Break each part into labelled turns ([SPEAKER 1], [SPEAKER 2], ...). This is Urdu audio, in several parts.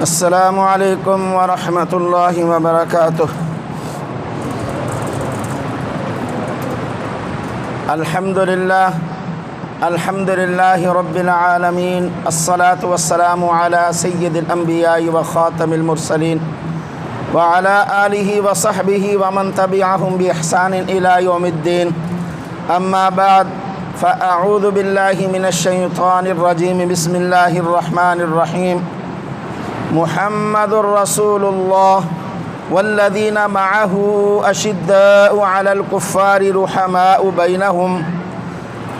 [SPEAKER 1] السلام علیکم ورحمۃ اللہ وبرکاتہ۔ الحمد للہ رب العالمین، الصلاة والسلام علی سید الانبیاء وخاتم المرسلین وعلی آلہ وصحبہ ومن تبعہم بإحسان الی یوم الدین، اما بعد فاعوذ باللہ من الشیطان الرجیم، بسم اللہ الرحمن الرحیم۔ محمد رسول اللہ والذین معہ اشداء علی الکفار رحماء بینہم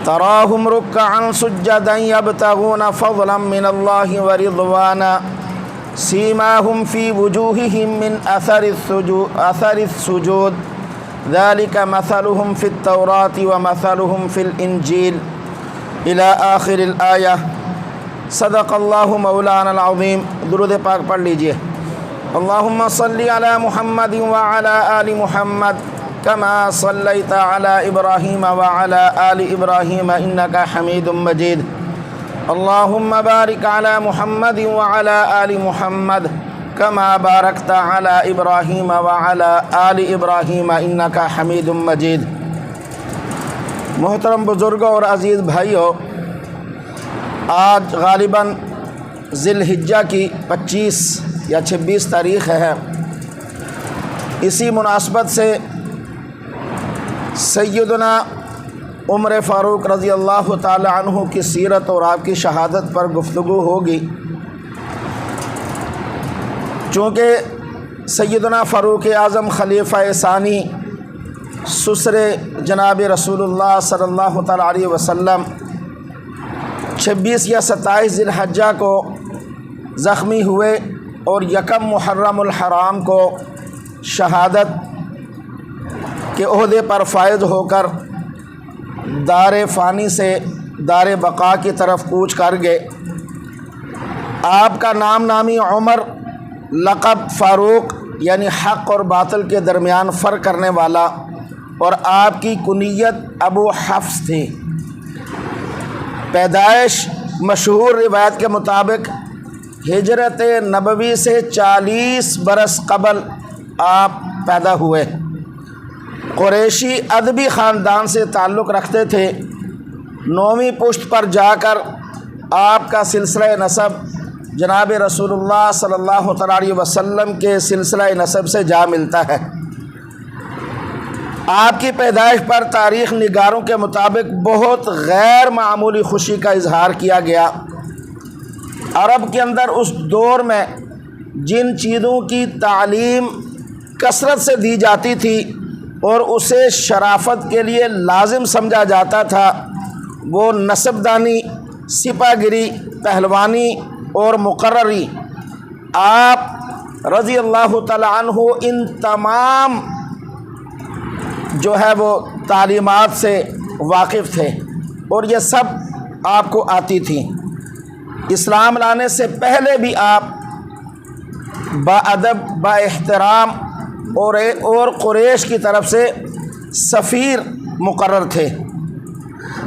[SPEAKER 1] تراہم رکعا سجدا یبتغون فضلا من اللہ ورضوانا سیماہم فی وجوہہم من اثر السجود ذلک مثلہم فی التوراۃ ومثلہم فی الانجیل الی آخر الآیہ۔ صدق اللہ مولانا العظیم۔ درود پاک پڑھ لیجئے۔ اللہم صلی علی محمد وعلی آل محمد کما صلیت علی ابراہیم وعلی آل ابراہیم انکا حمید مجید۔ اللہم بارک علی محمد وعلی آل محمد کما بارکت علی ابراہیم وعلی آل ابراہیم انکا حمید مجید۔ محترم بزرگوں اور عزیز بھائیوں، آج غالباً ذی الحجہ کی 25 یا 26 تاریخ ہے۔ اسی مناسبت سے سیدنا عمر فاروق رضی اللہ تعالی عنہ کی سیرت اور آپ کی شہادت پر گفتگو ہوگی۔ چونکہ سیدنا فاروق اعظم خلیفہ ثانی سسر جناب رسول اللہ صلی اللہ تعالی علیہ وسلم 26 یا 27 ذی الحجہ کو زخمی ہوئے اور 1 محرم الحرام کو شہادت کے عہدے پر فائز ہو کر دار فانی سے دار بقا کی طرف کوچ کر گئے۔ آپ کا نام نامی عمر، لقب فاروق یعنی حق اور باطل کے درمیان فرق کرنے والا، اور آپ کی کنیت ابو حفص تھی۔ پیدائش مشہور روایت کے مطابق ہجرت نبوی سے 40 برس قبل آپ پیدا ہوئے۔ قریشی ادبی خاندان سے تعلق رکھتے تھے۔ 9ویں پشت پر جا کر آپ کا سلسلہ نسب جناب رسول اللہ صلی اللہ علیہ وسلم کے سلسلہ نسب سے جا ملتا ہے۔ آپ کی پیدائش پر تاریخ نگاروں کے مطابق بہت غیر معمولی خوشی کا اظہار کیا گیا۔ عرب کے اندر اس دور میں جن چیزوں کی تعلیم کثرت سے دی جاتی تھی اور اسے شرافت کے لیے لازم سمجھا جاتا تھا، وہ نسب دانی، سپہ گری، پہلوانی اور مقرری، آپ رضی اللہ تعالی عنہ ان تمام جو ہے وہ تعلیمات سے واقف تھے، اور یہ سب آپ کو آتی تھیں۔ اسلام لانے سے پہلے بھی آپ با ادب، با احترام اور قریش کی طرف سے سفیر مقرر تھے۔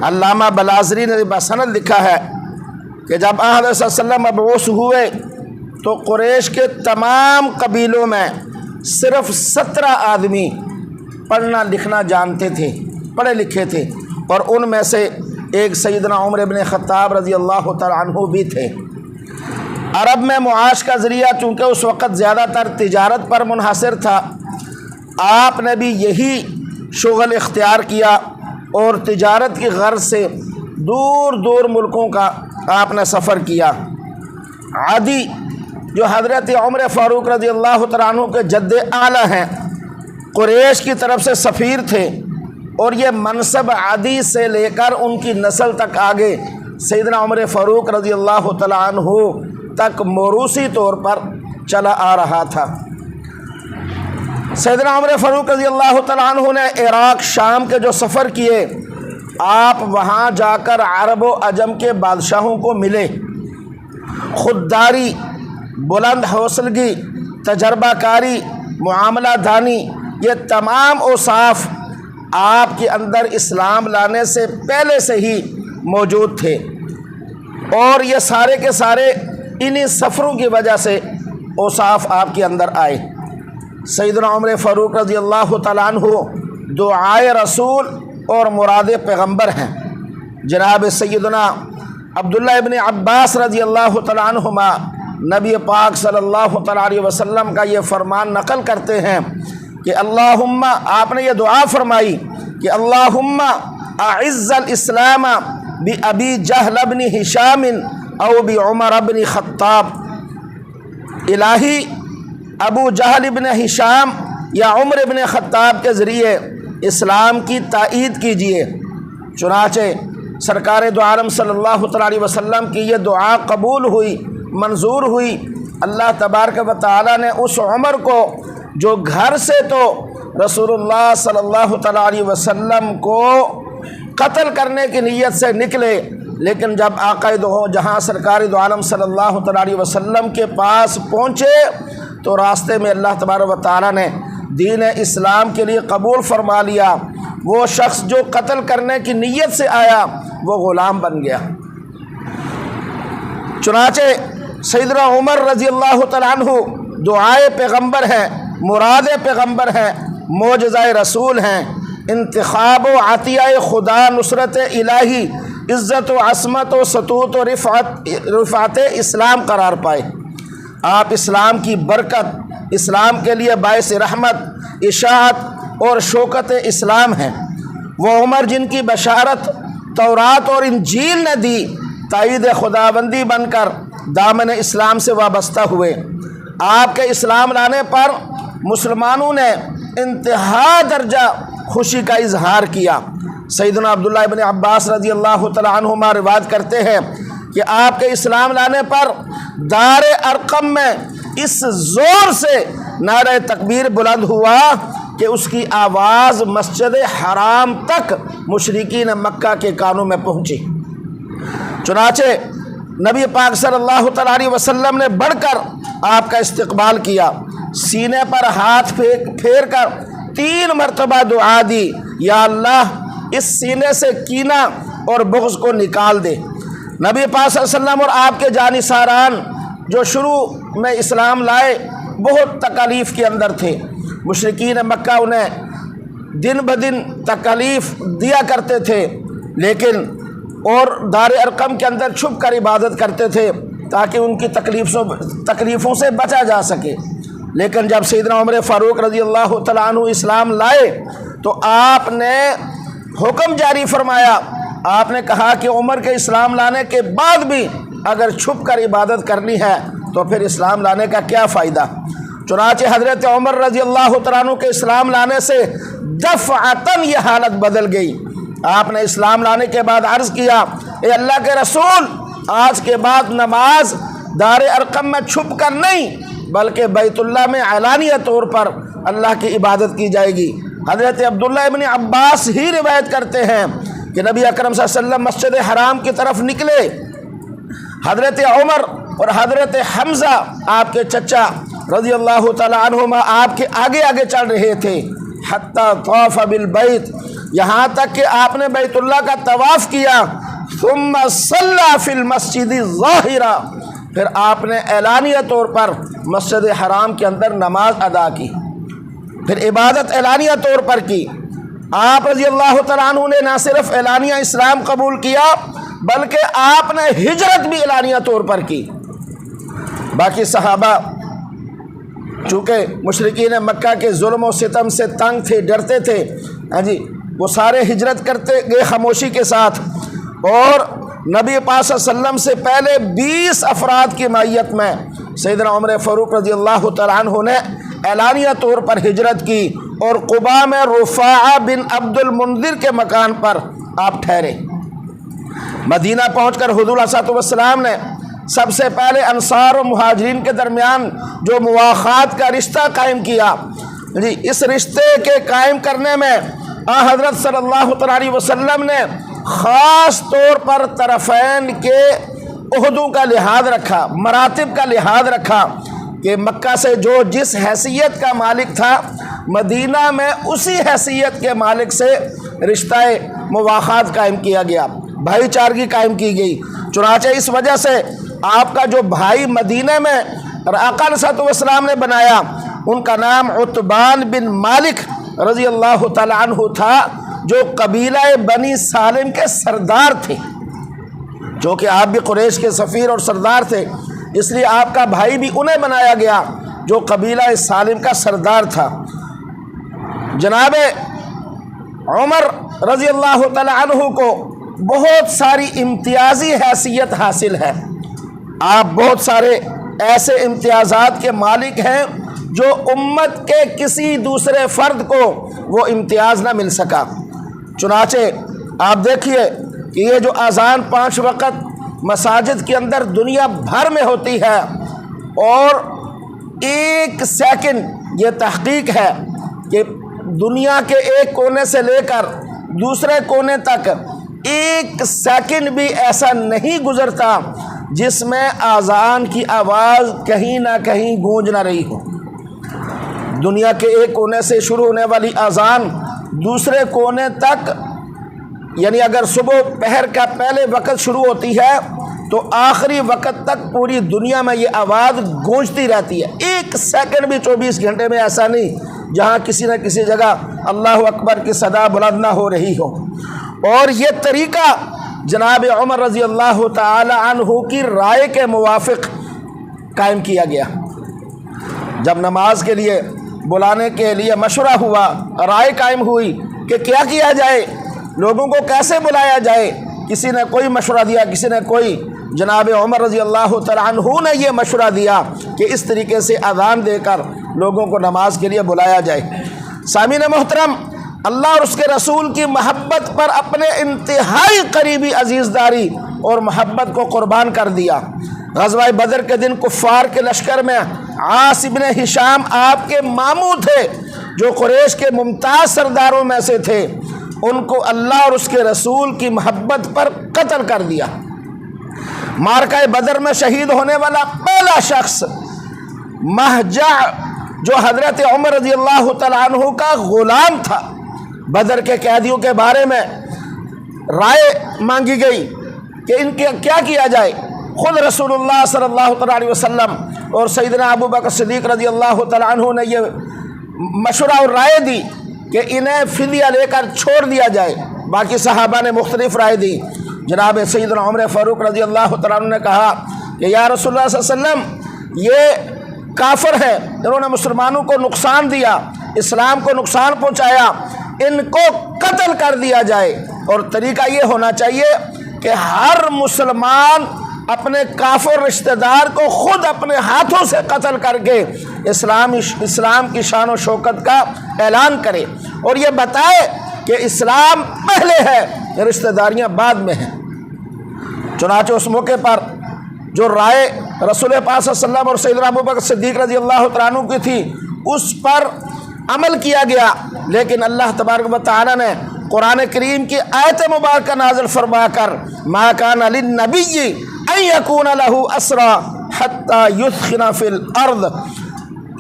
[SPEAKER 1] علامہ بلازری نے بسند لکھا ہے کہ جب آن صلی اللہ علیہ وسلم مبعوث ہوئے تو قریش کے تمام قبیلوں میں صرف 17 آدمی پڑھنا لکھنا جانتے تھے، پڑھے لکھے تھے، اور ان میں سے ایک سیدنا عمر بن خطاب رضی اللہ تعالی عنہ بھی تھے۔ عرب میں معاش کا ذریعہ چونکہ اس وقت زیادہ تر تجارت پر منحصر تھا، آپ نے بھی یہی شغل اختیار کیا اور تجارت کی غرض سے دور دور ملکوں کا آپ نے سفر کیا۔ عدی جو حضرت عمر فاروق رضی اللہ تعالی عنہ کے جد اعلیٰ ہیں، قریش کی طرف سے سفیر تھے، اور یہ منصب عدی سے لے کر ان کی نسل تک آگے سیدنا عمر فاروق رضی اللہ تعالی عنہ تک موروثی طور پر چلا آ رہا تھا۔ سیدنا عمر فاروق رضی اللہ تعالی عنہ نے عراق، شام کے جو سفر کیے، آپ وہاں جا کر عرب و عجم کے بادشاہوں کو ملے۔ خودداری، بلند حوصلگی، تجربہ کاری، معاملہ دانی، یہ تمام اوصاف آپ کے اندر اسلام لانے سے پہلے سے ہی موجود تھے، اور یہ سارے کے سارے انہی سفروں کی وجہ سے اوصاف آپ کے اندر آئے۔ سیدنا عمر فاروق رضی اللہ تعالیٰ عنہ دعائے رسول اور مراد پیغمبر ہیں۔ جناب سیدنا عبداللہ ابن عباس رضی اللہ تعالیٰ عنہما نبی پاک صلی اللہ تعالیٰ علیہ وسلم کا یہ فرمان نقل کرتے ہیں کہ اللہم، آپ نے یہ دعا فرمائی کہ اللہم اعز الاسلام بابی جہل بن ہشام او بعمر بن خطاب، الہی ابو جہل بن ہشام یا عمر بن خطاب کے ذریعے اسلام کی تائید کیجیے۔ چنانچہ سرکار دو عالم صلی اللہ تعالیٰ علیہ وسلم کی یہ دعا قبول ہوئی، منظور ہوئی۔ اللہ تبارک و تعالیٰ نے اس عمر کو، جو گھر سے تو رسول اللہ صلی اللہ تعالیٰ علیہ وسلم کو قتل کرنے کی نیت سے نکلے، لیکن جب آقا دو جہاں سرکار دو عالم صلی اللہ تعالیٰ علیہ وسلم کے پاس پہنچے تو راستے میں اللہ تبارک و تعالیٰ نے دین اسلام کے لیے قبول فرما لیا۔ وہ شخص جو قتل کرنے کی نیت سے آیا وہ غلام بن گیا۔ چنانچہ سیدنا عمر رضی اللہ تعالیٰ عنہ دعائے پیغمبر ہیں، مراد پیغمبر ہیں، معجزہ رسول ہیں، انتخاب و عطیہ خدا، نصرت الہی، عزت و عصمت و سطوت و رفعت اسلام قرار پائے۔ آپ اسلام کی برکت، اسلام کے لیے باعث رحمت، اشاعت اور شوکت اسلام ہیں۔ وہ عمر جن کی بشارت تورات اور انجیل نے دی، تائید خداوندی بن کر دامن اسلام سے وابستہ ہوئے۔ آپ کے اسلام لانے پر مسلمانوں نے انتہا درجہ خوشی کا اظہار کیا۔ سیدنا عبداللہ ابن عباس رضی اللہ تعالیٰ عنہما روایت کرتے ہیں کہ آپ کے اسلام لانے پر دار ارقم میں اس زور سے نعرہ تکبیر بلند ہوا کہ اس کی آواز مسجد حرام تک مشرکین مکہ کے کانوں میں پہنچی۔ چنانچہ نبی پاک صلی اللہ تعالیٰ علیہ وسلم نے بڑھ کر آپ کا استقبال کیا، سینے پر ہاتھ پھیر کر 3 مرتبہ دعا دی، یا اللہ اس سینے سے کینہ اور بغض کو نکال دے۔ نبی پاک صلی اللہ علیہ وسلم اور آپ کے جانثاران جو شروع میں اسلام لائے بہت تکالیف کے اندر تھے۔ مشرکین مکہ انہیں دن بدن تکالیف دیا کرتے تھے، لیکن اور دار ارقم کے اندر چھپ کر عبادت کرتے تھے تاکہ ان کی تکلیفوں سے بچا جا سکے۔ لیکن جب سیدنا عمر فاروق رضی اللہ تعالیٰ عنہ اسلام لائے تو آپ نے حکم جاری فرمایا، آپ نے کہا کہ عمر کے اسلام لانے کے بعد بھی اگر چھپ کر عبادت کرنی ہے تو پھر اسلام لانے کا کیا فائدہ۔ چنانچہ حضرت عمر رضی اللہ تعالیٰ عنہ کے اسلام لانے سے دفعتاً یہ حالت بدل گئی۔ آپ نے اسلام لانے کے بعد عرض کیا، اے اللہ کے رسول، آج کے بعد نماز دار ارقم میں چھپ کر نہیں بلکہ بیت اللہ میں اعلانیہ طور پر اللہ کی عبادت کی جائے گی۔ حضرت عبداللہ ابن عباس ہی روایت کرتے ہیں کہ نبی اکرم صلی اللہ علیہ وسلم مسجد حرام کی طرف نکلے، حضرت عمر اور حضرت حمزہ آپ کے چچا رضی اللہ تعالی عنہما آپ کے آگے آگے چل رہے تھے، حتی طاف بالبیت، یہاں تک کہ آپ نے بیت اللہ کا طواف کیا، ثم صلی فی المسجد الظاہرہ، پھر آپ نے اعلانیہ طور پر مسجد حرام کے اندر نماز ادا کی، پھر عبادت اعلانیہ طور پر کی۔ آپ رضی اللہ تعالیٰ عنہ نے نہ صرف اعلانیہ اسلام قبول کیا بلکہ آپ نے ہجرت بھی اعلانیہ طور پر کی۔ باقی صحابہ چونکہ مشرکین مکہ کے ظلم و ستم سے تنگ تھے، ڈرتے تھے، وہ سارے ہجرت کرتے گئے خاموشی کے ساتھ، اور نبی پاک صلی اللہ علیہ وسلم سے پہلے 20 افراد کی معیت میں سیدنا عمر فاروق رضی اللہ تعالیٰ عنہ نے اعلانیہ طور پر ہجرت کی اور قباء میں رفاعہ بن عبد المنذر کے مکان پر آپ ٹھہرے۔ مدینہ پہنچ کر حضور علیہ الصلوۃ والسلام نے سب سے پہلے انصار و مہاجرین کے درمیان جو مواخات کا رشتہ قائم کیا، اس رشتے کے قائم کرنے میں حضرت صلی اللہ علیہ وسلم نے خاص طور پر طرفین کے عہدوں کا لحاظ رکھا، مراتب کا لحاظ رکھا کہ مکہ سے جو جس حیثیت کا مالک تھا مدینہ میں اسی حیثیت کے مالک سے رشتہ مواخات قائم کیا گیا، بھائی چارگی قائم کی گئی۔ چنانچہ اس وجہ سے آپ کا جو بھائی مدینہ میں اور آقا علیہ الصلوۃ والسلام نے بنایا، ان کا نام عتبان بن مالک رضی اللہ تعالی عنہ تھا، جو قبیلہ بنی سالم کے سردار تھے، جو کہ آپ بھی قریش کے سفیر اور سردار تھے، اس لیے آپ کا بھائی بھی انہیں بنایا گیا جو قبیلہ سالم کا سردار تھا۔ جناب عمر رضی اللہ تعالی عنہ کو بہت ساری امتیازی حیثیت حاصل ہے، آپ بہت سارے ایسے امتیازات کے مالک ہیں جو امت کے کسی دوسرے فرد کو وہ امتیاز نہ مل سکا۔ چنانچہ آپ دیکھیے کہ یہ جو اذان 5 وقت مساجد کے اندر دنیا بھر میں ہوتی ہے، اور 1 سیکنڈ یہ تحقیق ہے کہ دنیا کے ایک کونے سے لے کر دوسرے کونے تک 1 سیکنڈ بھی ایسا نہیں گزرتا جس میں اذان کی آواز کہیں نہ کہیں گونج نہ رہی ہو۔ دنیا کے ایک کونے سے شروع ہونے والی اذان دوسرے کونے تک، یعنی اگر صبح پہر کا پہلے وقت شروع ہوتی ہے تو آخری وقت تک پوری دنیا میں یہ آواز گونجتی رہتی ہے۔ 1 سیکنڈ بھی 24 گھنٹے میں ایسا نہیں جہاں کسی نہ کسی جگہ اللہ اکبر کی صدا بلند نہ ہو رہی ہو۔ اور یہ طریقہ جناب عمر رضی اللہ تعالی عنہ کی رائے کے موافق قائم کیا گیا۔ جب نماز کے لیے بلانے کے لیے مشورہ ہوا، رائے قائم ہوئی کہ کیا کیا جائے، لوگوں کو کیسے بلایا جائے، کسی نے کوئی مشورہ دیا، کسی نے کوئی، جناب عمر رضی اللہ تعالی عنہ نے یہ مشورہ دیا کہ اس طریقے سے اذان دے کر لوگوں کو نماز کے لیے بلایا جائے۔ سامعین محترم، اللہ اور اس کے رسول کی محبت پر اپنے انتہائی قریبی عزیزداری اور محبت کو قربان کر دیا۔ غزوہ بدر کے دن کفار کے لشکر میں عاص بن ہشام آپ کے ماموں تھے، جو قریش کے ممتاز سرداروں میں سے تھے، ان کو اللہ اور اس کے رسول کی محبت پر قتل کر دیا۔ معرکہ بدر میں شہید ہونے والا پہلا شخص مہجع، جو حضرت عمر رضی اللہ تعالیٰ عنہ کا غلام تھا۔ بدر کے قیدیوں کے بارے میں رائے مانگی گئی کہ ان کے کیا کیا جائے۔ خود رسول اللہ صلی اللہ علیہ وسلم اور سیدنا ابو بکر صدیق رضی اللہ تعالیٰ عنہ نے یہ مشورہ اور رائے دی کہ انہیں فدیہ لے کر چھوڑ دیا جائے۔ باقی صحابہ نے مختلف رائے دی۔ جناب سیدنا عمر فاروق رضی اللہ تعالیٰ عنہ نے کہا کہ یا رسول اللہ صلی اللہ علیہ وسلم، یہ کافر ہے، انہوں نے مسلمانوں کو نقصان دیا، اسلام کو نقصان پہنچایا، ان کو قتل کر دیا جائے۔ اور طریقہ یہ ہونا چاہیے کہ ہر مسلمان اپنے کافر رشتہ دار کو خود اپنے ہاتھوں سے قتل کر کے اسلام کی شان و شوکت کا اعلان کرے، اور یہ بتائے کہ اسلام پہلے ہے، رشتہ داریاں بعد میں ہیں۔ چنانچہ اس موقع پر جو رائے رسول پاک صلی اللہ علیہ وسلم اور سیدنا ابو بکر صدیق رضی اللہ تعالیٰ عنہ کی تھی، اس پر عمل کیا گیا، لیکن اللہ تبارک و تعالیٰ نے قرآن کریم کی آیت مبارکہ نازل فرما کر ما کان للنبی ان یکون لہ اسری حتی یثخن فی الارض،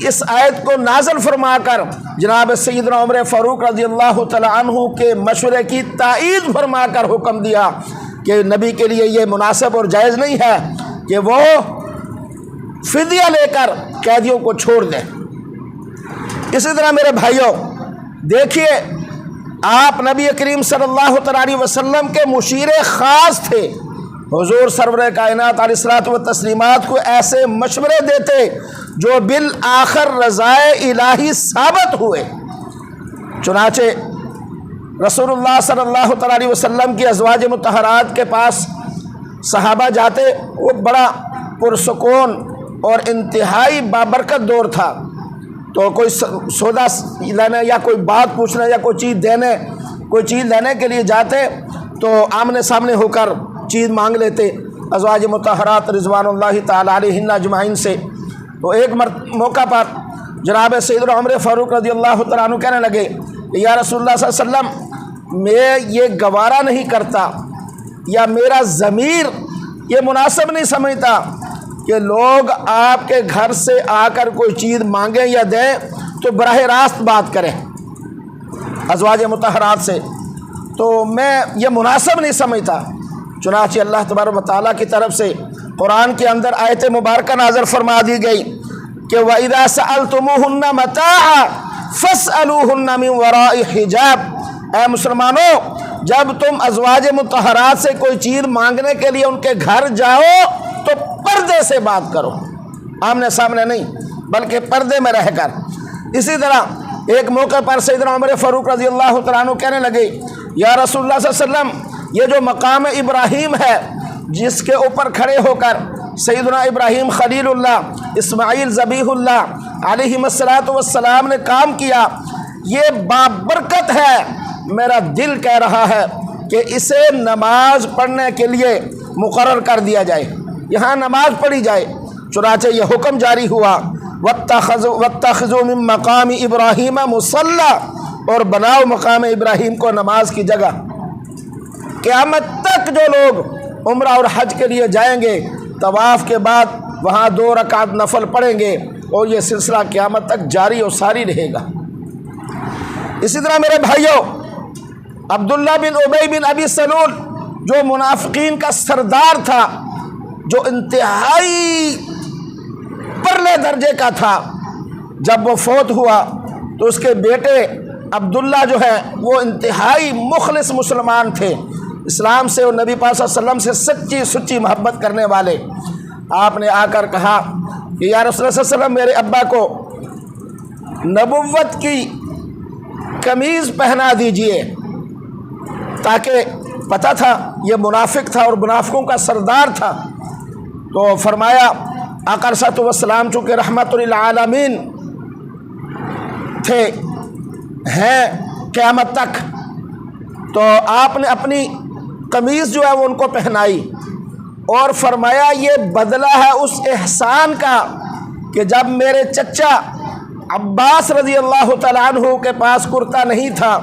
[SPEAKER 1] اس آیت کو نازل فرما کر جناب سیدنا عمر فاروق رضی اللہ تعالی عنہ کے مشورے کی تائید فرما کر حکم دیا کہ نبی کے لیے یہ مناسب اور جائز نہیں ہے کہ وہ فدیہ لے کر قیدیوں کو چھوڑ دیں۔ اسی طرح میرے بھائیوں، دیکھیے آپ نبی کریم صلی اللہ علیہ وسلم کے مشیر خاص تھے۔ حضور سرور کائنات علیہ الصلوۃ والتسلیمات کو ایسے مشورے دیتے جو بالآخر رضائے الہی ثابت ہوئے۔ چنانچہ رسول اللہ صلی اللہ علیہ وسلم کی ازواج مطہرات کے پاس صحابہ جاتے، وہ بڑا پرسکون اور انتہائی بابرکت دور تھا، تو کوئی سودا لینے یا کوئی بات پوچھنے یا کوئی چیز لینے کے لیے جاتے تو آمنے سامنے ہو کر چیز مانگ لیتے ازواج مطہرات رضوان اللہ تعالی علیہن اجمعین سے۔ تو ایک موقع پر جناب سیدنا عمر فاروق رضی اللہ تعالیٰ عنہ کہنے لگے کہ یا رسول اللہ صلی اللہ علیہ وسلم، میں یہ گوارا نہیں کرتا یا میرا ضمیر یہ مناسب نہیں سمجھتا کہ لوگ آپ کے گھر سے آ کر کوئی چیز مانگیں یا دیں تو براہ راست بات کریں ازواج مطہرات سے، تو میں یہ مناسب نہیں سمجھتا۔ چنانچہ اللہ تبارک و تعالیٰ کی طرف سے قرآن کے اندر آیت مبارکہ نازل فرما دی گئی کہ وَإِذَا سَأَلْتُمُوهُنَّ مَتَاعًا فَاسْأَلُوهُنَّ مِنْ وَرَاءِ حِجَابٍ، اے مسلمانوں جب تم ازواج مطہرات سے کوئی چیز مانگنے کے لیے ان کے گھر جاؤ تو پردے سے بات کرو، آمنے سامنے نہیں بلکہ پردے میں رہ کر۔ اسی طرح ایک موقع پر سیدنا عمر فاروق رضی اللہ تعالیٰ عنہ کہنے لگے یا رسول اللہ صلی اللہ علیہ وسلم، یہ جو مقام ابراہیم ہے جس کے اوپر کھڑے ہو کر سیدنا ابراہیم خلیل اللہ، اسماعیل ذبیح اللہ علیہ السلام نے کام کیا، یہ بابرکت ہے، میرا دل کہہ رہا ہے کہ اسے نماز پڑھنے کے لیے مقرر کر دیا جائے، یہاں نماز پڑھی جائے۔ چنانچہ یہ حکم جاری ہوا وَاتَّخِذُوا مِن مَقَامِ إِبْرَاهِيمَ مُصَلًّى، اور بناؤ مقام ابراہیم کو نماز کی جگہ۔ قیامت تک جو لوگ عمرہ اور حج کے لیے جائیں گے طواف کے بعد وہاں 2 رکعت نفل پڑھیں گے، اور یہ سلسلہ قیامت تک جاری و ساری رہے گا۔ اسی طرح میرے بھائیوں، عبداللہ بن ابی بن ابی سلول جو منافقین کا سردار تھا، جو انتہائی پرلے درجے کا تھا، جب وہ فوت ہوا تو اس کے بیٹے عبداللہ جو ہے وہ انتہائی مخلص مسلمان تھے، اسلام سے اور نبی پاک صلی اللہ علیہ وسلم سے سچی سچی محبت کرنے والے۔ آپ نے آ کر کہا کہ یا رسول اللہ صلی اللہ علیہ وسلم، میرے ابا کو نبوت کی قمیض پہنا دیجئے، تاکہ پتہ تھا یہ منافق تھا اور منافقوں کا سردار تھا۔ تو فرمایا آقا علیہ الصلوۃ والسلام چونکہ رحمت للعالمین تھے ہیں قیامت تک، تو آپ نے اپنی قمیض جو ہے وہ ان کو پہنائی اور فرمایا یہ بدلہ ہے اس احسان کا کہ جب میرے چچا عباس رضی اللہ تعالیٰ عنہ کے پاس کرتا نہیں تھا،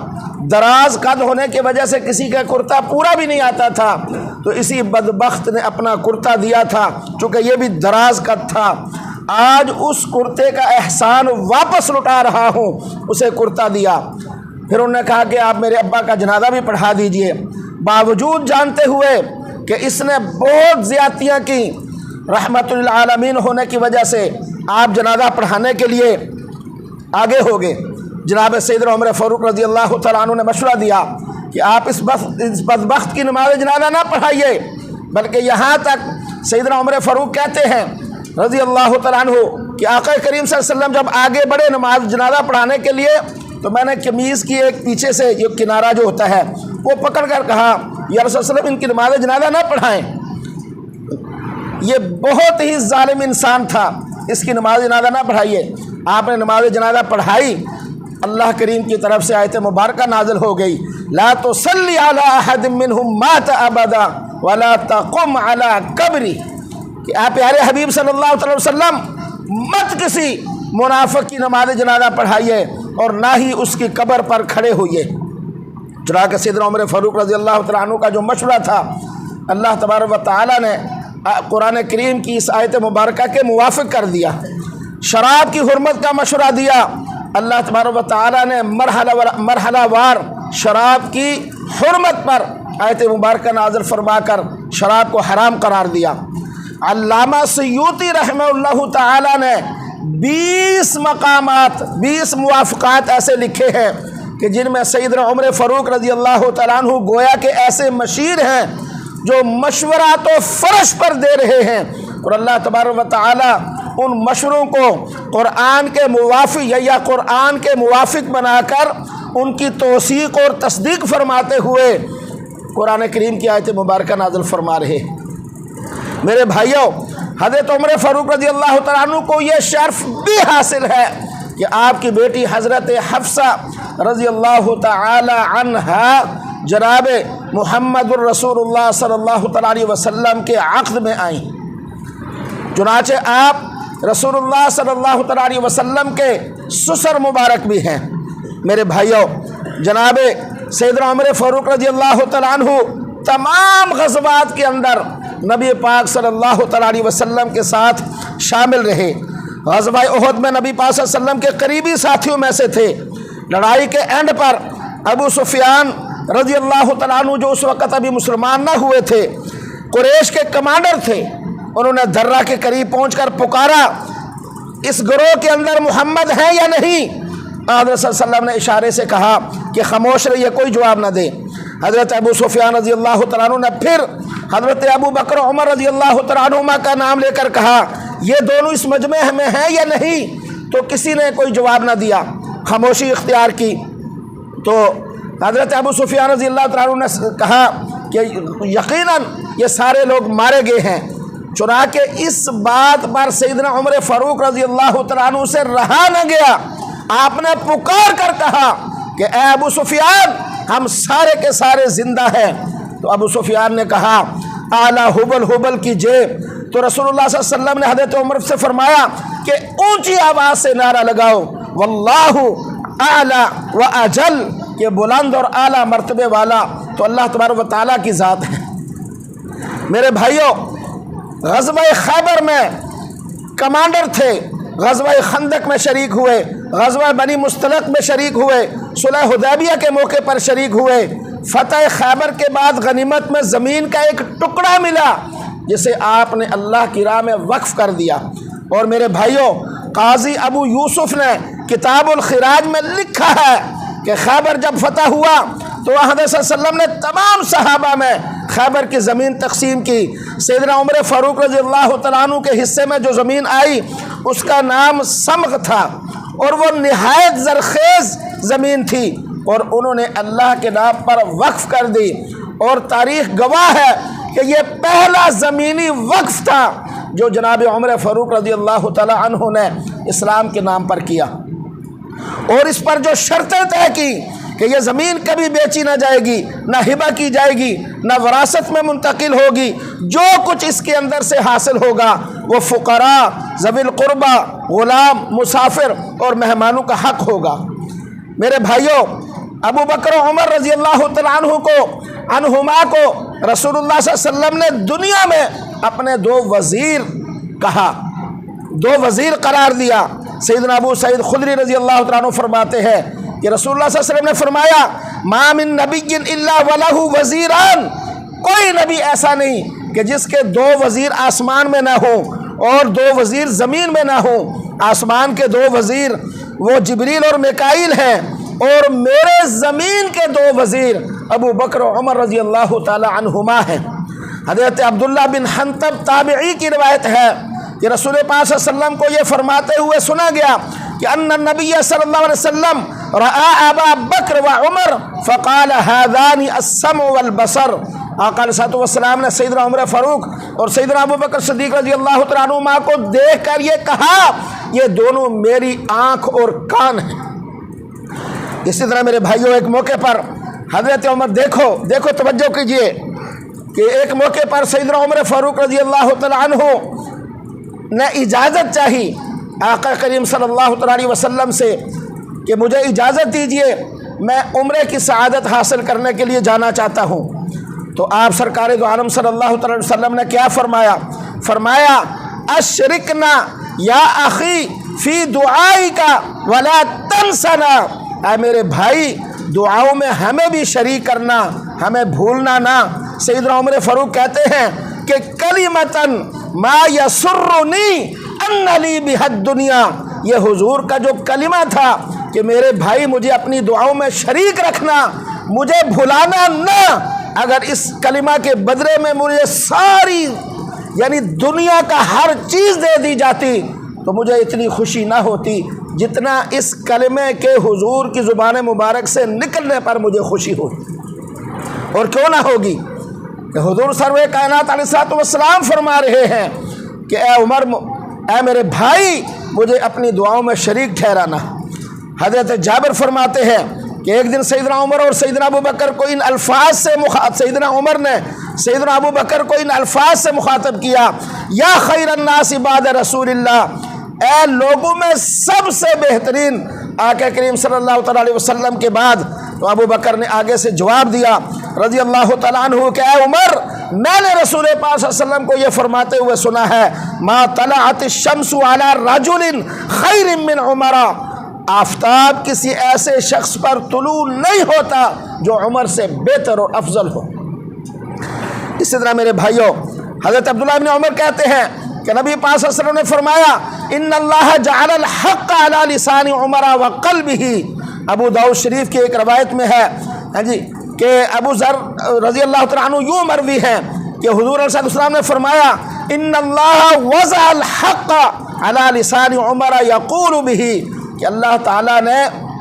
[SPEAKER 1] دراز قد ہونے کی وجہ سے کسی کا کرتا پورا بھی نہیں آتا تھا، تو اسی بدبخت نے اپنا کرتا دیا تھا، چونکہ یہ بھی دراز قد تھا۔ آج اس کرتے کا احسان واپس لوٹا رہا ہوں، اسے کرتا دیا۔ پھر انہوں نے کہا کہ آپ میرے ابا کا جنازہ بھی پڑھا دیجئے، باوجود جانتے ہوئے کہ اس نے بہت زیادتیاں کی، رحمت للعالمین ہونے کی وجہ سے آپ جنازہ پڑھانے کے لیے آگے ہو گئے۔ جناب سیدنا عمر فاروق رضی اللہ تعالیٰ عنہ نے مشورہ دیا کہ آپ اس بدبخت کی نماز جنازہ نہ پڑھائیے، بلکہ یہاں تک سیدنا عمر فاروق کہتے ہیں رضی اللہ تعالیٰ عنہ کہ آقا کریم صلی اللہ علیہ وسلم جب آگے بڑھے نماز جنازہ پڑھانے کے لیے، تو میں نے قمیض کی ایک پیچھے سے یہ کنارہ جو ہوتا ہے وہ پکڑ کر کہا یا رسول اللہ علیہ وسلم ان کی نماز جنازہ نہ پڑھائیں، یہ بہت ہی ظالم انسان تھا، اس کی نماز جنازہ نہ پڑھائیے۔ آپ نے نماز جنازہ پڑھائی، اللہ کریم کی طرف سے آیت مبارکہ نازل ہو گئی، لا تصلی علی احد منہم مات ابدا ولا تقم علی قبری، کہ آپ پیارے حبیب صلی اللہ علیہ وسلم مت کسی منافق کی نماز جنازہ پڑھائیے اور نہ ہی اس کی قبر پر کھڑے ہوئیے۔ چنانچہ سیدنا عمر فاروق رضی اللہ تعالیٰ عنہ کا جو مشورہ تھا، اللہ تبارک و تعالیٰ نے قرآن کریم کی اس آیت مبارکہ کے موافق کر دیا۔ شراب کی حرمت کا مشورہ دیا، اللہ تبارک و تعالیٰ نے مرحلہ وار شراب کی حرمت پر آیت مبارکہ نازل فرما کر شراب کو حرام قرار دیا۔ علامہ سیوطی رحمہ اللہ تعالیٰ نے 20 مقامات 20 موافقات ایسے لکھے ہیں کہ جن میں سیدنا عمر فاروق رضی اللہ تعالیٰ عنہ گویا کہ ایسے مشیر ہیں جو مشورہ تو فرش پر دے رہے ہیں، اور اللہ تبارک و تعالیٰ ان مشوروں کو قرآن کے موافق یا قرآن کے موافق بنا کر ان کی توثیق اور تصدیق فرماتے ہوئے قرآن کریم کی آیت مبارکہ نازل فرما رہے ہیں۔ میرے بھائیوں، حضرت عمر فاروق رضی اللہ تعالیٰ عنہ کو یہ شرف بھی حاصل ہے کہ آپ کی بیٹی حضرت حفصہ رضی اللہ تعالی عنہا جناب محمد الرسول اللہ صلی اللہ تعالیٰ علیہ وسلم کے عقد میں آئیں۔ چنانچہ آپ رسول اللہ صلی اللہ تعالیٰ علیہ وسلم کے سسر مبارک بھی ہیں۔ میرے بھائیوں، جناب سیدنا عمر فاروق رضی اللہ تعالیٰ عنہ تمام غزوات کے اندر نبی پاک صلی اللہ تعالیٰ علیہ وسلم کے ساتھ شامل رہے۔ غزوہ احد میں نبی پاک صلی اللہ علیہ وسلم کے قریبی ساتھیوں میں سے تھے۔ لڑائی کے اینڈ پر ابو سفیان رضی اللہ تعالیٰ عنہ جو اس وقت ابھی مسلمان نہ ہوئے تھے، قریش کے کمانڈر تھے، انہوں نے درہ کے قریب پہنچ کر پکارا اس گروہ کے اندر محمد ہیں یا نہیں؟ حضرت صلی اللہ علیہ وسلم نے اشارے سے کہا کہ خاموش رہیے، کوئی جواب نہ دے۔ حضرت ابو سفیان رضی اللہ تعالیٰ عنہ نے پھر حضرت ابو بکر عمر رضی اللہ تعالیٰ عنہما کا نام لے کر کہا یہ دونوں اس مجمع میں ہیں یا نہیں؟ تو کسی نے کوئی جواب نہ دیا، خاموشی اختیار کی۔ تو حضرت ابو سفیان رضی اللہ تعالیٰ عنہ نے کہا کہ یقیناً یہ سارے لوگ مارے گئے ہیں۔ چنانچہ اس بات پر سیدنا عمر فاروق رضی اللہ تعالیٰ عنہ سے رہا نہ گیا، آپ نے پکار کر کہا کہ اے ابو سفیان، ہم سارے کے سارے زندہ ہیں۔ تو ابو سفیان نے کہا اعلیٰ حبل حبل کی جیب۔ تو رسول اللہ صلی اللہ علیہ وسلم نے حضرت عمر سے فرمایا کہ اونچی آواز سے نعرہ لگاؤ واللہ اعلیٰ و اجل، کہ بلند اور اعلیٰ مرتبے والا تو اللہ تبارک و تعالیٰ کی ذات ہے۔ میرے بھائیوں، غزوہ خیبر میں کمانڈر تھے، غزوہ خندق میں شریک ہوئے، غزوہ بنی مستلق میں شریک ہوئے، صلح حدیبیہ کے موقع پر شریک ہوئے۔ فتح خیبر کے بعد غنیمت میں زمین کا ایک ٹکڑا ملا جسے آپ نے اللہ کی راہ میں وقف کر دیا۔ اور میرے بھائیوں، قاضی ابو یوسف نے کتاب الخراج میں لکھا ہے کہ خیبر جب فتح ہوا تو حضرت صلی اللہ علیہ وسلم نے تمام صحابہ میں خیبر کی زمین تقسیم کی۔ سیدنا عمر فاروق رضی اللہ تعالیٰ عنہ کے حصے میں جو زمین آئی اس کا نام سمغ تھا، اور وہ نہایت زرخیز زمین تھی، اور انہوں نے اللہ کے نام پر وقف کر دی۔ اور تاریخ گواہ ہے کہ یہ پہلا زمینی وقف تھا جو جناب عمر فاروق رضی اللہ تعالیٰ عنہ نے اسلام کے نام پر کیا، اور اس پر جو شرطیں طے کی کہ یہ زمین کبھی بیچی نہ جائے گی، نہ ہبہ کی جائے گی، نہ وراثت میں منتقل ہوگی، جو کچھ اس کے اندر سے حاصل ہوگا وہ فقراء، ذوی القربہ، غلام، مسافر اور مہمانوں کا حق ہوگا۔ میرے بھائیوں، ابو بکر عمر رضی اللہ تعالیٰ عنہما کو رسول اللہ صلی اللہ علیہ وسلم نے دنیا میں اپنے دو وزیر کہا، دو وزیر قرار دیا۔ سیدنا ابو سعید خدری رضی اللہ تعالیٰ عنہ فرماتے ہیں کہ رسول اللہ صلی اللہ علیہ وسلم نے فرمایا ما من نبی الا ولہ وزیران، کوئی نبی ایسا نہیں کہ جس کے دو وزیر آسمان میں نہ ہوں اور دو وزیر زمین میں نہ ہوں۔ آسمان کے دو وزیر وہ جبریل اور میکائیل ہیں، اور میرے زمین کے دو وزیر ابو بکر و عمر رضی اللہ تعالی عنہما ہیں۔ حضرت عبداللہ بن حنطب تابعی کی روایت ہے کہ رسول پاک صلی اللہ علیہ وسلم کو یہ فرماتے ہوئے سنا گیا کہ ان النبی صلی اللہ علیہ وسلم رأى ابا بکر و عمر فقال هذان السمع والبصر۔ آقا علیہ الصلوۃ والسلام نے سیدنا عمر فاروق اور سیدنا ابو بکر صدیق رضی اللہ تعالیٰ عنہما کو دیکھ کر یہ کہا یہ دونوں میری آنکھ اور کان ہیں۔ اسی طرح میرے بھائیوں، ایک موقع پر حضرت عمر، دیکھو توجہ کیجئے کہ ایک موقع پر سیدنا عمر فاروق رضی اللہ تعالیٰ عنہ نے اجازت چاہی آقا کریم صلی اللہ علیہ وسلم سے کہ مجھے اجازت دیجئے، میں عمرے کی سعادت حاصل کرنے کے لیے جانا چاہتا ہوں۔ تو آپ سرکار دو عالم صلی اللہ علیہ وسلم نے کیا فرمایا اشرکنا یا اخی فی دعائک ولا تنسنا، اے میرے بھائی دعاؤں میں ہمیں بھی شریک کرنا، ہمیں بھولنا نہ۔ سیدنا عمر فاروق کہتے ہیں کہ کلمتن ما یسرنی ان لی بہا الدنیا، یہ حضور کا جو کلمہ تھا کہ میرے بھائی مجھے اپنی دعاؤں میں شریک رکھنا، مجھے بھلانا نہ، اگر اس کلمہ کے بدلے میں مجھے ساری یعنی دنیا کا ہر چیز دے دی جاتی تو مجھے اتنی خوشی نہ ہوتی جتنا اس کلمے کے حضور کی زبان مبارک سے نکلنے پر مجھے خوشی ہوتی۔ اور کیوں نہ ہوگی کہ حضور سرور کائنات علیہ الصلوۃ والسلام فرما رہے ہیں کہ اے عمر، اے میرے بھائی مجھے اپنی دعاؤں میں شریک ٹھہرانا۔ حضرت جابر فرماتے ہیں کہ ایک دن سیدنا عمر اور سیدنا ابو بکر کو ان الفاظ سے سیدنا عمر نے سیدنا ابو بکر کو ان الفاظ سے مخاطب کیا، یا خیر الناس بعد رسول اللہ، اے لوگوں میں سب سے بہترین آقا کریم صلی اللہ تعالیٰ علیہ وسلم کے بعد۔ تو ابو بکر نے آگے سے جواب دیا رضی اللہ تعالیٰ عنہ کہ اے عمر، میں نے رسول پاک صلی اللہ علیہ وسلم کو یہ فرماتے ہوئے سنا ہے ما طلعت الشمس علی رجل خیر من عمر، آفتاب کسی ایسے شخص پر طلوع نہیں ہوتا جو عمر سے بہتر اور افضل ہو۔ اسی طرح میرے بھائیوں، حضرت عبداللہ بن عمر کہتے ہیں کہ نبی پاک صلی اللہ علیہ وسلم نے فرمایا ان اللہ جعل الحق علی لسان عمر وقلبہ، ابو داؤد شریف کی ایک روایت میں ہے ہاں جی کہ ابو ذر رضی اللہ تعالیٰ عنہ یوں مروی ہے کہ حضور علیہ السلام نے فرمایا ان اللہ وضع الحق علی لسان عمر یقول بہ، کہ اللہ تعالیٰ نے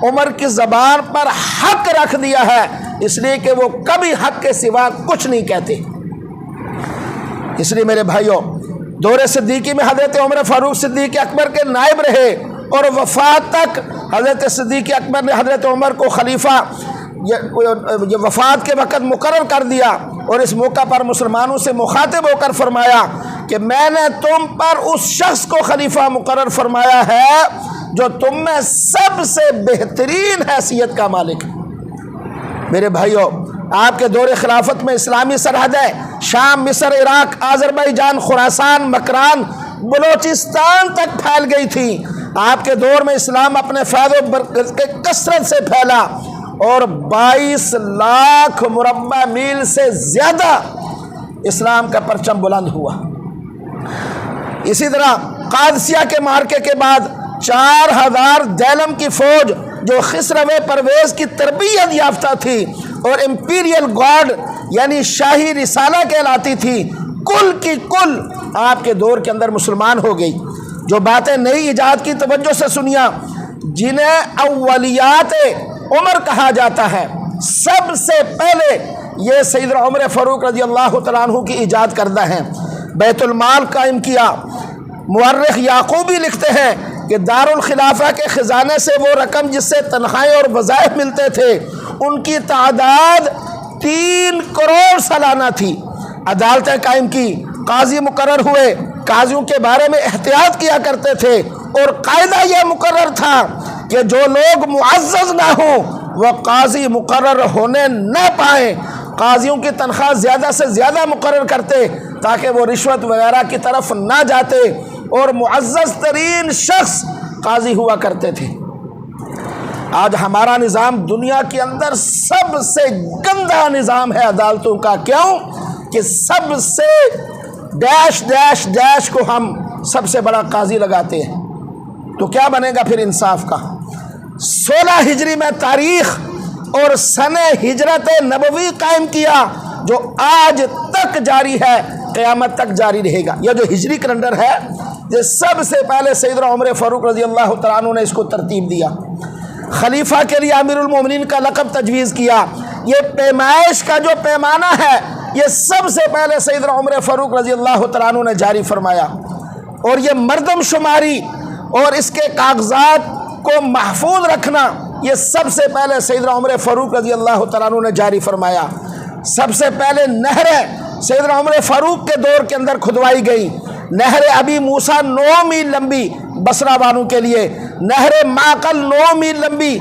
[SPEAKER 1] عمر کی زبان پر حق رکھ دیا ہے اس لیے کہ وہ کبھی حق کے سوا کچھ نہیں کہتے۔ اس لیے میرے بھائیوں، دور صدیقی میں حضرت عمر فاروق صدیق اکبر کے نائب رہے اور وفات تک حضرت صدیق اکبر نے حضرت عمر کو خلیفہ یہ وفات کے وقت مقرر کر دیا، اور اس موقع پر مسلمانوں سے مخاطب ہو کر فرمایا کہ میں نے تم پر اس شخص کو خلیفہ مقرر فرمایا ہے جو تم میں سب سے بہترین حیثیت کا مالک ہے۔ میرے بھائیوں، آپ کے دور خلافت میں اسلامی سرحدیں شام، مصر، عراق، آذربائیجان، خراسان، مکران، بلوچستان تک پھیل گئی تھی۔ آپ کے دور میں اسلام اپنے فیض و برکت کے کثرت سے پھیلا اور 22 لاکھ مربع میل سے زیادہ اسلام کا پرچم بلند ہوا۔ اسی طرح قادسیہ کے معرکے کے بعد 4000 دیلم کی فوج جو خسرو پرویز کی تربیت یافتہ تھی اور امپیریل گارڈ یعنی شاہی رسالہ کہلاتی تھی، کل کی کل آپ کے دور کے اندر مسلمان ہو گئی۔ جو باتیں نئی ایجاد کی توجہ سے سنیا، جنہیں اولیات عمر کہا جاتا ہے، سب سے پہلے یہ سیدنا عمر فاروق رضی اللہ تعالیٰ عنہ کی ایجاد کردہ ہیں۔ بیت المال قائم کیا۔ مورخ یعقوبی لکھتے ہیں کہ دارالخلافہ کے خزانے سے وہ رقم جس سے تنخواہیں اور وظائف ملتے تھے ان کی تعداد 3 کروڑ سالانہ تھی۔ عدالتیں قائم کی، قاضی مقرر ہوئے، قاضیوں کے بارے میں احتیاط کیا کرتے تھے، اور قاعدہ یہ مقرر تھا کہ جو لوگ معزز نہ ہوں وہ قاضی مقرر ہونے نہ پائیں۔ قاضیوں کی تنخواہ زیادہ سے زیادہ مقرر کرتے تاکہ وہ رشوت وغیرہ کی طرف نہ جاتے، اور معزز ترین شخص قاضی ہوا کرتے تھے۔ آج ہمارا نظام دنیا کے اندر سب سے گندا نظام ہے عدالتوں کا۔ کیوں؟ کہ سب سے ڈیش ڈیش ڈیش کو ہم سب سے بڑا قاضی لگاتے ہیں، تو کیا بنے گا پھر انصاف کا؟ 16 ہجری میں تاریخ اور سن ہجرت نبوی قائم کیا جو آج تک جاری ہے، قیامت تک جاری رہے گا۔ یہ جو ہجری کیلنڈر ہے یہ سب سے پہلے سیدنا عمر فاروق رضی اللہ تعالیٰ عنہ نے اس کو ترتیب دیا۔ خلیفہ کے لیے امیر المومنین کا لقب تجویز کیا۔ یہ پیمائش کا جو پیمانہ ہے یہ سب سے پہلے سیدنا عمر فاروق رضی اللہ تعالیٰ عنہ نے جاری فرمایا، اور یہ مردم شماری اور اس کے کاغذات کو محفوظ رکھنا یہ سب سے پہلے سیدنا عمر فاروق رضی اللہ تعالیٰ عنہ نے جاری فرمایا۔ سب سے پہلے نہریں سیدنا عمر فاروق کے دور کے اندر کھدوائی گئی۔ نہر ابی موسیٰ 9 میل لمبی بصرہ والوں کے لیے، نہر معقل 9 میل لمبی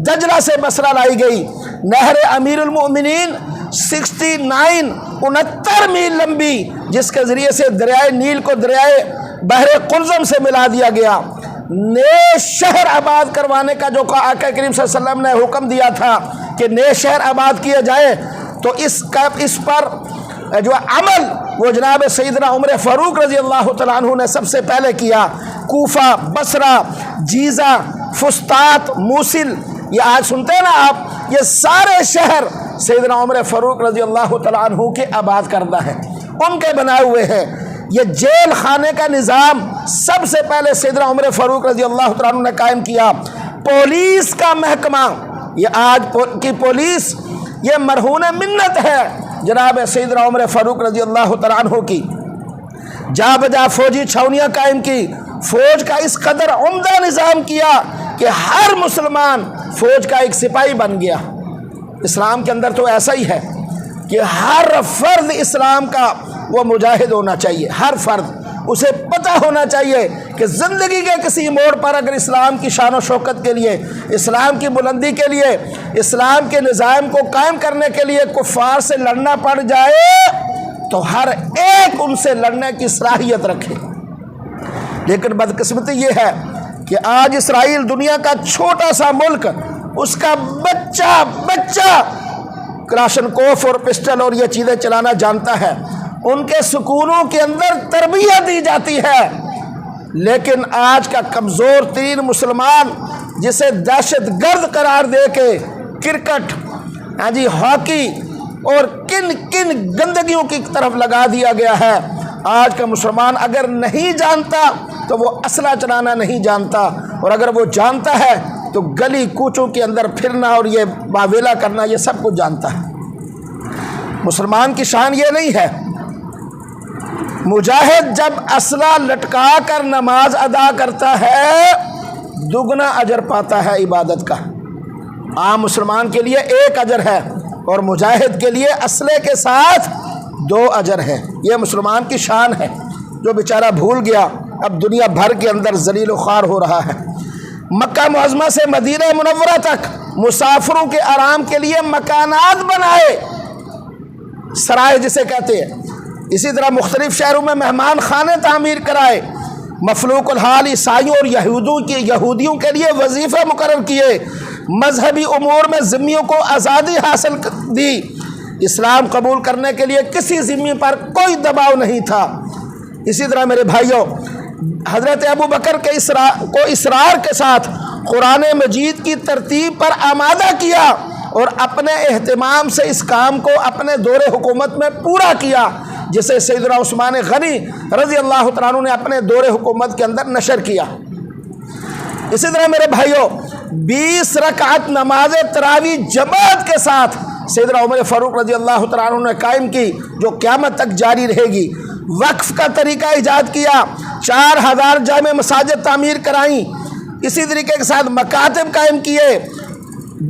[SPEAKER 1] دجلہ سے بصرہ لائی گئی، نہر امیر المؤمنین 69 میل لمبی جس کے ذریعے سے دریائے نیل کو دریائے بحر قلزم سے ملا دیا گیا۔ نئے شہر آباد کروانے کا جو آقا کریم صلی اللہ علیہ وسلم نے حکم دیا تھا کہ نئے شہر آباد کیے جائیں، تو اس پر جو عمل وہ جناب سیدنا عمر فاروق رضی اللہ تعالیٰ عنہ نے سب سے پہلے کیا۔ کوفہ، بصرہ، جیزہ، فسطاط، موصل، یہ آج سنتے ہیں نا آپ، یہ سارے شہر سیدنا عمر فاروق رضی اللہ تعالیٰ عنہ کے آباد کردہ ہیں، ان کے بنائے ہوئے ہیں۔ یہ جیل خانے کا نظام سب سے پہلے سیدنا عمر فاروق رضی اللہ تعالیٰ عنہ نے قائم کیا۔ پولیس کا محکمہ، یہ آج کی پولیس یہ مرہون منت ہے جناب سیدنا عمر فاروق رضی اللہ تعالیٰ عنہ کی۔ جا بجا فوجی چھاونیاں قائم کی، فوج کا اس قدر عمدہ نظام کیا کہ ہر مسلمان فوج کا ایک سپاہی بن گیا۔ اسلام کے اندر تو ایسا ہی ہے کہ ہر فرد اسلام کا وہ مجاہد ہونا چاہیے، ہر فرد اسے پتہ ہونا چاہیے کہ زندگی کے کسی موڑ پر اگر اسلام کی شان و شوکت کے لیے، اسلام کی بلندی کے لیے، اسلام کے نظام کو قائم کرنے کے لیے کفار سے لڑنا پڑ جائے تو ہر ایک ان سے لڑنے کی صلاحیت رکھے۔ لیکن بدقسمتی یہ ہے کہ آج اسرائیل دنیا کا چھوٹا سا ملک، اس کا بچہ کلاشنکوف اور پسٹل اور یہ چیزیں چلانا جانتا ہے۔ ان کے سکونوں کے اندر تربیت دی جاتی ہے۔ لیکن آج کا کمزور ترین مسلمان جسے دہشت گرد قرار دے کے کرکٹ، ہاکی اور کن کن گندگیوں کی طرف لگا دیا گیا ہے، آج کا مسلمان اگر نہیں جانتا تو وہ اسلحہ چلانا نہیں جانتا، اور اگر وہ جانتا ہے تو گلی کوچوں کے اندر پھرنا اور یہ باویلا کرنا یہ سب کچھ جانتا ہے۔ مسلمان کی شان یہ نہیں ہے۔ مجاہد جب اسلحہ لٹکا کر نماز ادا کرتا ہے دگنا اجر پاتا ہے عبادت کا۔ عام مسلمان کے لیے 1 اجر ہے اور مجاہد کے لیے اسلحے کے ساتھ 2 اجر ہے۔ یہ مسلمان کی شان ہے جو بیچارہ بھول گیا، اب دنیا بھر کے اندر ذلیل و خوار ہو رہا ہے۔ مکہ معظمہ سے مدینہ منورہ تک مسافروں کے آرام کے لیے مکانات بنائے، سرائے جسے کہتے ہیں۔ اسی طرح مختلف شہروں میں مہمان خانے تعمیر کرائے، مفلوق الحال عیسائیوں اور یہودیوں کے لیے وظیفے مقرر کیے، مذہبی امور میں ذمیوں کو آزادی حاصل دی۔ اسلام قبول کرنے کے لیے کسی ذمی پر کوئی دباؤ نہیں تھا۔ اسی طرح میرے بھائیوں، حضرت ابو بکر کو اصرار کے ساتھ قرآن مجید کی ترتیب پر آمادہ کیا اور اپنے اہتمام سے اس کام کو اپنے دور حکومت میں پورا کیا، جسے سیدنا عثمان غنی رضی اللہ تعالیٰ عنہ نے اپنے دور حکومت کے اندر نشر کیا۔ اسی طرح میرے بھائیوں، 20 رکعت نماز تراویح جماعت کے ساتھ سیدنا عمر فاروق رضی اللہ تعالیٰ عنہ نے قائم کی، جو قیامت تک جاری رہے گی۔ وقف کا طریقہ ایجاد کیا، 4000 جامع مساجد تعمیر کرائیں۔ اسی طریقے کے ساتھ مکاتب قائم کیے،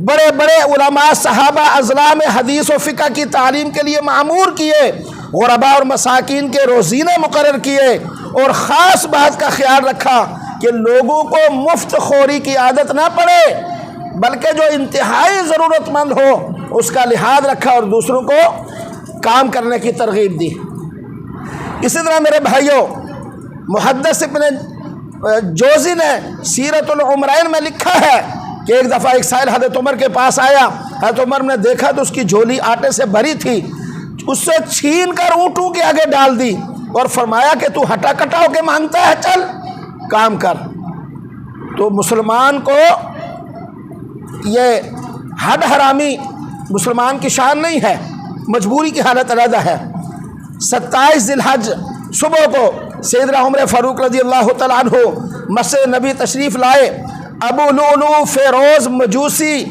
[SPEAKER 1] بڑے بڑے علماء صحابہ اضلاع حدیث و فقہ کی تعلیم کے لیے معمور کیے، غرباء اور مساکین کے روزینے مقرر کیے، اور خاص بات کا خیال رکھا کہ لوگوں کو مفت خوری کی عادت نہ پڑے، بلکہ جو انتہائی ضرورت مند ہو اس کا لحاظ رکھا اور دوسروں کو کام کرنے کی ترغیب دی۔ اسی طرح میرے بھائیوں، محدث ابن جوزی نے سیرت العمرین میں لکھا ہے کہ ایک دفعہ ایک سائل حضرت عمر کے پاس آیا، حضرت عمر نے دیکھا تو اس کی جھولی آٹے سے بھری تھی، اس سے چھین کر اونٹوں کے آگے ڈال دی اور فرمایا کہ تو ہٹا کٹا ہو کے مانگتا ہے، چل کام کر۔ تو مسلمان کو یہ حد حرامی مسلمان کی شان نہیں ہے، مجبوری کی حالت علیحدہ ہے۔ 27 ذی الحج صبح کو سیدنا عمر فاروق رضی اللہ تعالیٰ عنہ مسجد نبی تشریف لائے۔ ابو لؤلؤ فیروز مجوسی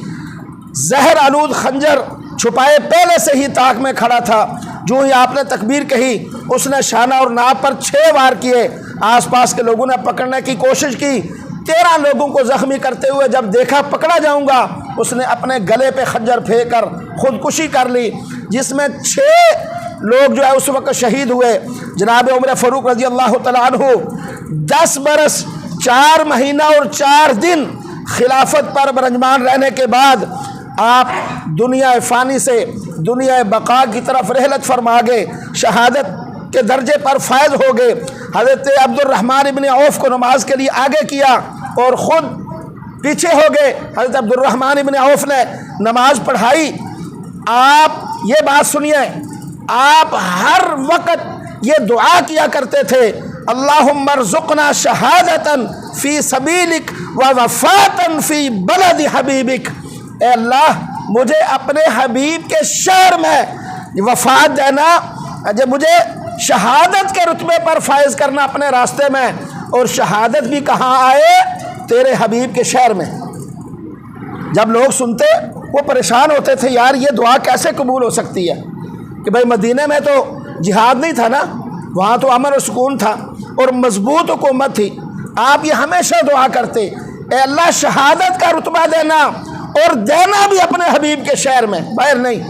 [SPEAKER 1] زہر آلود خنجر چھپائے پہلے سے ہی طاق میں کھڑا تھا۔ جو ہی آپ نے تکبیر کہی اس نے شانہ اور ناپ پر 6 وار کیے۔ آس پاس کے لوگوں نے پکڑنے کی کوشش کی، 13 لوگوں کو زخمی کرتے ہوئے جب دیکھا پکڑا جاؤں گا، اس نے اپنے گلے پہ خنجر پھینک کر خودکشی کر لی، جس میں 6 لوگ جو ہے اس وقت شہید ہوئے۔ جناب عمر فاروق رضی اللہ تعالیٰ عنہ 10 برس 4 مہینہ اور 4 دن خلافت پر برنجمان رہنے کے بعد آپ دنیا فانی سے دنیا بقا کی طرف رحلت فرما گئے، شہادت کے درجے پر فائز ہو گئے۔ حضرت عبد الرحمن ابن عوف کو نماز کے لیے آگے کیا اور خود پیچھے ہو گئے۔ حضرت عبد الرحمن ابن عوف نے نماز پڑھائی۔ آپ یہ بات سنیے، آپ ہر وقت یہ دعا کیا کرتے تھے، اللہم ارزقنا شہادتاً فی سبیلک ووفاتاً فی بلد حبیبک، اے اللہ مجھے اپنے حبیب کے شہر میں وفات دینا، مجھے شہادت کے رتبے پر فائز کرنا اپنے راستے میں، اور شہادت بھی کہاں آئے؟ تیرے حبیب کے شہر میں۔ جب لوگ سنتے وہ پریشان ہوتے تھے، یار یہ دعا کیسے قبول ہو سکتی ہے کہ بھائی مدینہ میں تو جہاد نہیں تھا نا، وہاں تو امن و سکون تھا اور مضبوط حکومت تھی۔ آپ یہ ہمیشہ دعا کرتے، اے اللہ شہادت کا رتبہ دینا اور دینا بھی اپنے حبیب کے شہر میں، باہر نہیں۔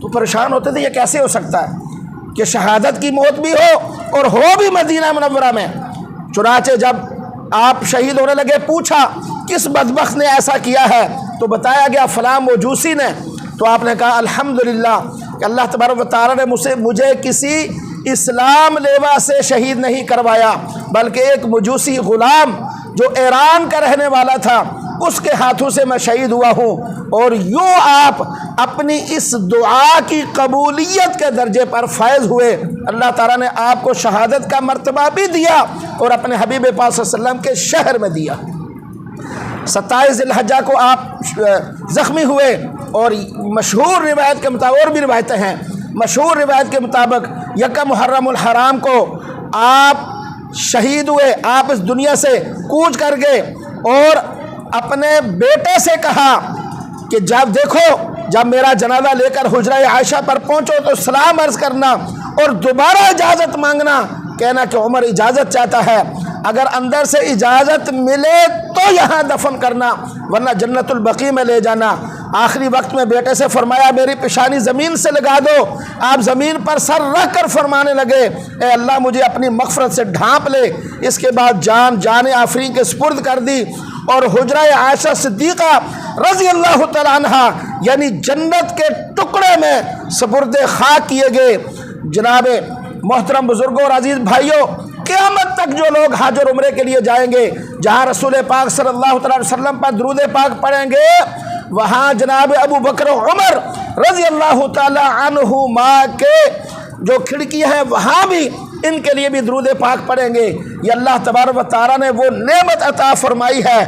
[SPEAKER 1] تو پریشان ہوتے تھے یہ کیسے ہو سکتا ہے کہ شہادت کی موت بھی ہو اور ہو بھی مدینہ منورہ میں۔ چنانچہ جب آپ شہید ہونے لگے، پوچھا کس بدبخت نے ایسا کیا ہے، تو بتایا گیا فلاں مجوسی نے۔ تو آپ نے کہا الحمدللہ کہ اللہ تبارک و تعالیٰ نے مجھے کسی اسلام لیوا سے شہید نہیں کروایا، بلکہ ایک مجوسی غلام جو ایران کا رہنے والا تھا، اس کے ہاتھوں سے میں شہید ہوا ہوں۔ اور یوں آپ اپنی اس دعا کی قبولیت کے درجے پر فائز ہوئے، اللہ تعالیٰ نے آپ کو شہادت کا مرتبہ بھی دیا اور اپنے حبیب پاک صلی اللہ علیہ وسلم کے شہر میں دیا۔ 27 ذی الحجہ کو آپ زخمی ہوئے اور مشہور روایت کے مطابق، اور بھی روایتیں ہیں، مشہور روایت کے مطابق یکم محرم الحرام کو آپ شہید ہوئے، آپ اس دنیا سے کوچ کر گئے اور اپنے بیٹے سے کہا کہ جب دیکھو، جب میرا جنازہ لے کر حجرہ عائشہ پر پہنچو تو سلام عرض کرنا اور دوبارہ اجازت مانگنا، کہنا کہ عمر اجازت چاہتا ہے، اگر اندر سے اجازت ملے تو یہاں دفن کرنا ورنہ جنت البقیع میں لے جانا۔ آخری وقت میں بیٹے سے فرمایا میری پیشانی زمین سے لگا دو۔ آپ زمین پر سر رکھ کر فرمانے لگے اے اللہ مجھے اپنی مغفرت سے ڈھانپ لے۔ اس کے بعد جان آفرین کے سپرد کر دی اور حجرہ عائشہ صدیقہ رضی اللہ تعالیٰ عنہ یعنی جنت کے ٹکڑے میں سپرد خاک کیے گئے۔ جناب محترم بزرگوں اور عزیز بھائیوں، قیامت تک جو لوگ حج اور عمرے کے لیے جائیں گے، جہاں رسول پاک صلی اللہ علیہ وسلم پر درود پاک پڑھیں گے، وہاں جناب ابو بکر و عمر رضی اللہ تعالی عنہما کے جو کھڑکی ہے وہاں بھی ان کے لیے بھی درود پاک پڑھیں گے۔ یہ اللہ تبارک و تعالیٰ نے وہ نعمت عطا فرمائی ہے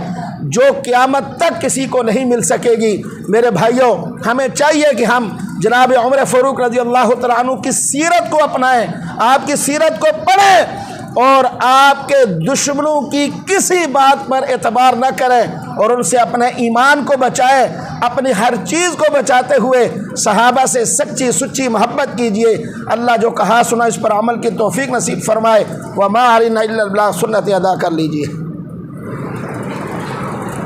[SPEAKER 1] جو قیامت تک کسی کو نہیں مل سکے گی۔ میرے بھائیوں، ہمیں چاہیے کہ ہم جناب عمر فاروق رضی اللہ تعالیٰ عنہ کی سیرت کو اپنائیں، آپ کی سیرت کو پڑھیں اور آپ کے دشمنوں کی کسی بات پر اعتبار نہ کریں اور ان سے اپنے ایمان کو بچائیں، اپنی ہر چیز کو بچاتے ہوئے صحابہ سے سچی سچی محبت کیجیے۔ اللہ جو کہا سنا اس پر عمل کی توفیق نصیب فرمائے۔ وما علینا الا البلاغ، سنت ادا کر لیجیے۔